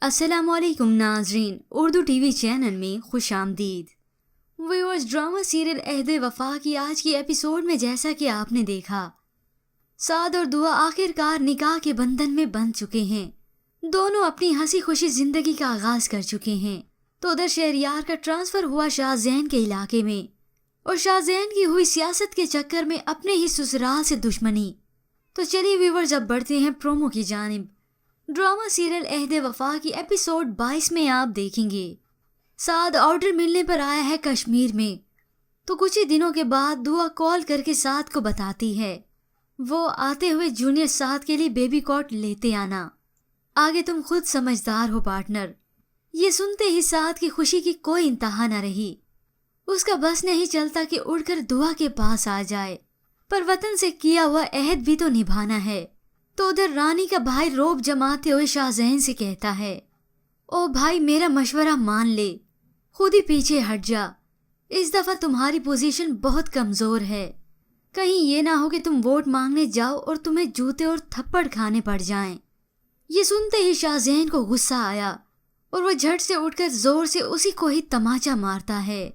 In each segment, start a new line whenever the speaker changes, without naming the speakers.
अस्सलाम वालेकुम नाजरीन, उर्दू टीवी चैनल में खुश आमदीद। व्यूअर्स, ड्रामा सीरियल अहद वफा की आज की एपिसोड में जैसा कि आपने देखा, साद और दुआ आखिरकार निकाह के बंधन में बंध चुके हैं। दोनों अपनी हंसी खुशी जिंदगी का आगाज कर चुके हैं। तो उधर शहरियार का ट्रांसफर हुआ शाहजैन के इलाके में, और शाहजैन की हुई सियासत के चक्कर में अपने ही ससुराल से दुश्मनी। तो चलिए व्यूअर्स, अब बढ़ते हैं प्रोमो की जानिब। ड्रामा सीरियल अहद वफा की एपिसोड 22 में आप देखेंगे, साद ऑर्डर मिलने पर आया है कश्मीर में। तो कुछ ही दिनों के बाद दुआ कॉल करके साद को बताती है वो आते हुए जूनियर साद के लिए बेबी कॉट लेते आना। आगे तुम खुद समझदार हो पार्टनर। ये सुनते ही साद की खुशी की कोई इंतहा न रही। उसका बस नहीं चलता कि उड़कर दुआ के पास आ जाए, पर वतन से किया हुआ अहद भी तो निभाना है। तो उधर रानी का भाई रोब जमाते हुए शाहजैन से कहता है, ओ भाई मेरा मशवरा मान ले, खुद ही पीछे हट जा। इस दफा तुम्हारी पोजीशन बहुत कमजोर है। कहीं ये ना हो कि तुम वोट मांगने जाओ और तुम्हें जूते और थप्पड़ खाने पड़ जाएं। ये सुनते ही शाहजैन को गुस्सा आया और वो झट से उठकर जोर से उसी को ही तमाचा मारता है।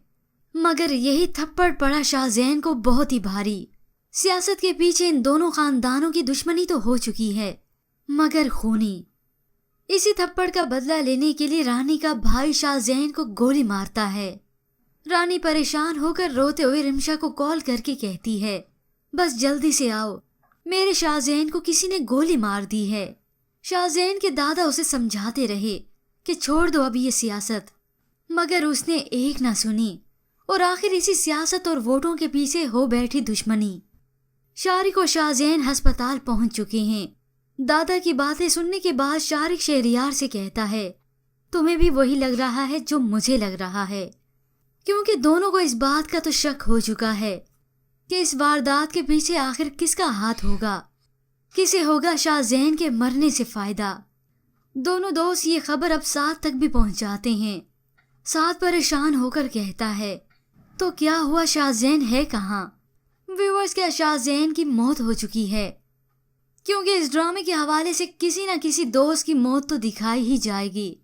मगर यही थप्पड़ पड़ा शाहजैन को बहुत ही भारी। सियासत के पीछे इन दोनों खानदानों की दुश्मनी तो हो चुकी है, मगर खूनी। इसी थप्पड़ का बदला लेने के लिए रानी का भाई शाहजैन को गोली मारता है। रानी परेशान होकर रोते हुए रिमशा को कॉल करके कहती है, बस जल्दी से आओ, मेरे शाहजैन को किसी ने गोली मार दी है। शाहजैन के दादा उसे समझाते रहे कि छोड़ दो अभी ये सियासत, मगर उसने एक ना सुनी और आखिर इसी सियासत और वोटों के पीछे हो बैठी दुश्मनी। शारिक और शाहजैन अस्पताल पहुंच चुके हैं। दादा की बातें सुनने के बाद शारिक शहरियार से कहता है, तुम्हें भी वही लग रहा है जो मुझे लग रहा है, क्योंकि दोनों को इस बात का तो शक हो चुका है कि इस वारदात के पीछे आखिर किसका हाथ होगा, किसे होगा शाहजैन के मरने से फायदा। दोनों दोस्त ये खबर अब साद तक भी पहुंचाते हैं। साद परेशान होकर कहता है, तो क्या हुआ, शाहजैन है कहाँ? व्यूअर्स, क्या शाहजैन की मौत हो चुकी है? क्योंकि इस ड्रामे के हवाले से किसी न किसी दोस्त की मौत तो दिखाई ही जाएगी।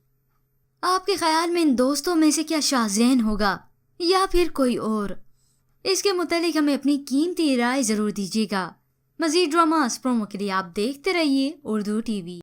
आपके ख्याल में इन दोस्तों में से क्या शाहजैन होगा या फिर कोई और? इसके मुतालिक हमें अपनी कीमती राय जरूर दीजिएगा। मजीद ड्रामास प्रोमो के लिए आप देखते रहिए उर्दू टीवी।